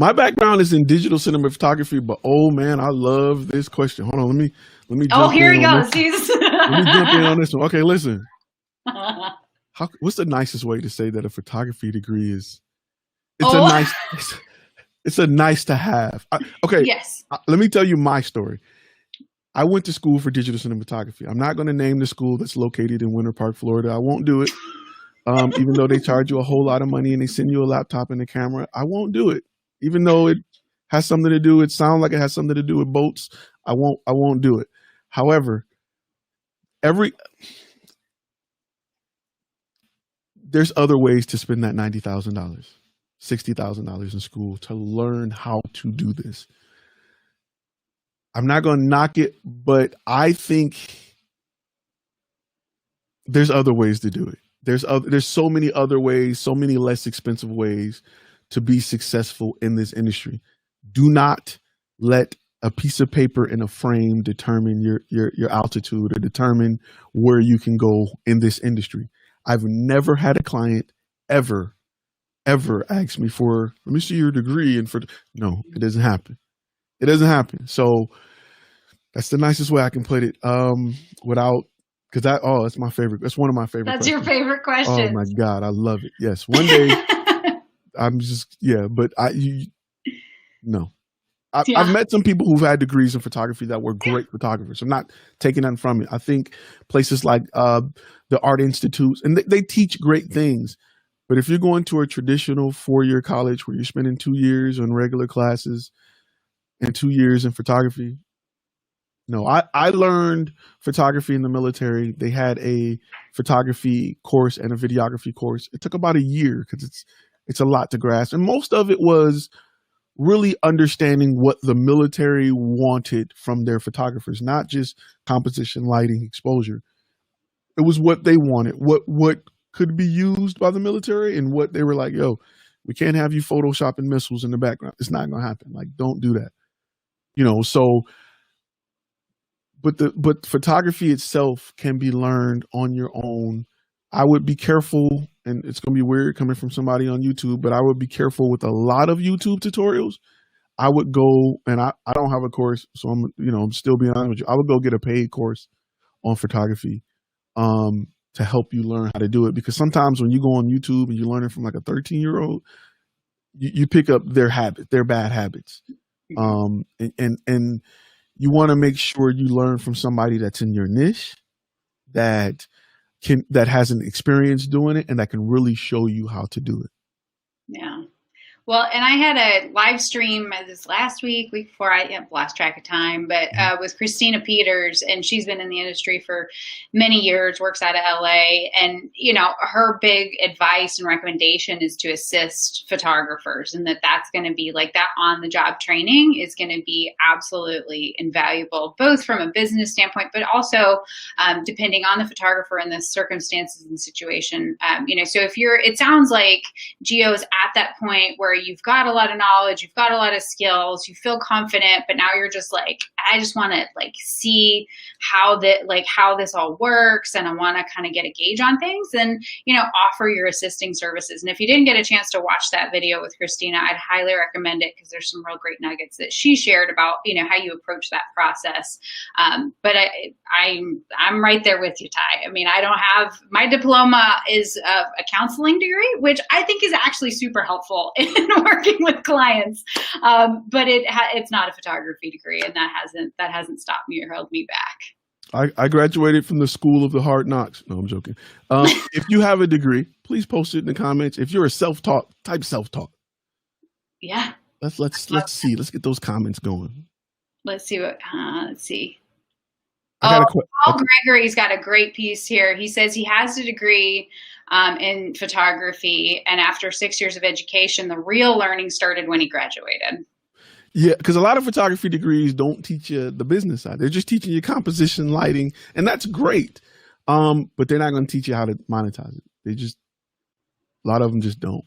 My background is in digital cinema photography, but oh man, I love this question. Hold on, let me Oh, jump here in he on goes. this. Let me jump in on this one. Okay, listen. What's the nicest way to say that a photography degree is? It's a nice. It's a nice to have. Okay. Yes. Let me tell you my story. I went to school for digital cinematography. I'm not going to name the school that's located in Winter Park, Florida. I won't do it. Even though they charge you a whole lot of money and they send you a laptop and a camera, I won't do it. Even though it has something to do, it sounds like it has something to do with boats. I won't do it. However, there's other ways to spend that $90,000, $60,000 in school to learn how to do this. I'm not going to knock it, but I think there's other ways to do it. There's so many other ways, so many less expensive ways to be successful in this industry. Do not let a piece of paper in a frame determine your altitude or determine where you can go in this industry. I've never had a client ever ask me for, let me see your degree. No, it doesn't happen. It doesn't happen. So that's the nicest way I can put it. That's my favorite. That's one of my favorite. That's questions. Your favorite question. Oh my God. I love it. Yes. One day no. I've met some people who've had degrees in photography that were great photographers. I'm not taking that from it. I think places like the art institutes, and they teach great things. But if you're going to a traditional 4-year college where you're spending 2 years on regular classes and 2 years in photography, no. I learned photography in the military. They had a photography course and a videography course. It took about a year because it's a lot to grasp. And most of it was really understanding what the military wanted from their photographers, not just composition, lighting, exposure. It was what they wanted, what could be used by the military, and what they were like, yo, we can't have you photoshopping missiles in the background. It's not going to happen. Like, don't do that. So, but photography itself can be learned on your own. I would be careful, and it's going to be weird coming from somebody on YouTube, but I would be careful with a lot of YouTube tutorials. I would go, and I don't have a course, so I'm still being honest with you. I would go get a paid course on photography to help you learn how to do it. Because sometimes when you go on YouTube and you're learning from like a 13-year-old, you pick up their bad habits. And you want to make sure you learn from somebody that's in your niche, that has an experience doing it, and that can really show you how to do it. Yeah. Well, and I had a live stream this last week before, I lost track of time, but with Christina Peters, and she's been in the industry for many years, works out of LA. And, her big advice and recommendation is to assist photographers, and that's going to be like that on the job training is going to be absolutely invaluable, both from a business standpoint, but also depending on the photographer and the circumstances and situation. So it sounds like Gio's at that point where you've got a lot of knowledge, you've got a lot of skills, you feel confident, but now you're just like, I just want to see how this all works, and I want to kind of get a gauge on things, and offer your assisting services. And if you didn't get a chance to watch that video with Christina, I'd highly recommend it, because there's some real great nuggets that she shared about how you approach that process. But I'm right there with you, Ty. I mean, I don't have, my diploma is a counseling degree, which I think is actually super helpful in working with clients, but it's not a photography degree, and that hasn't stopped me or held me back. I graduated from the School of the Hard Knocks. No, I'm joking. If you have a degree, please post it in the comments. If you're a self-taught, type self-taught. Yeah. Let's see. Let's get those comments going. Let's see what. Let's see. Paul Gregory's got a great piece here. He says he has a degree in photography, and after 6 years of education, the real learning started when he graduated. Yeah, because a lot of photography degrees don't teach you the business side. They're just teaching you composition, lighting, and that's great. But they're not going to teach you how to monetize it. A lot of them just don't.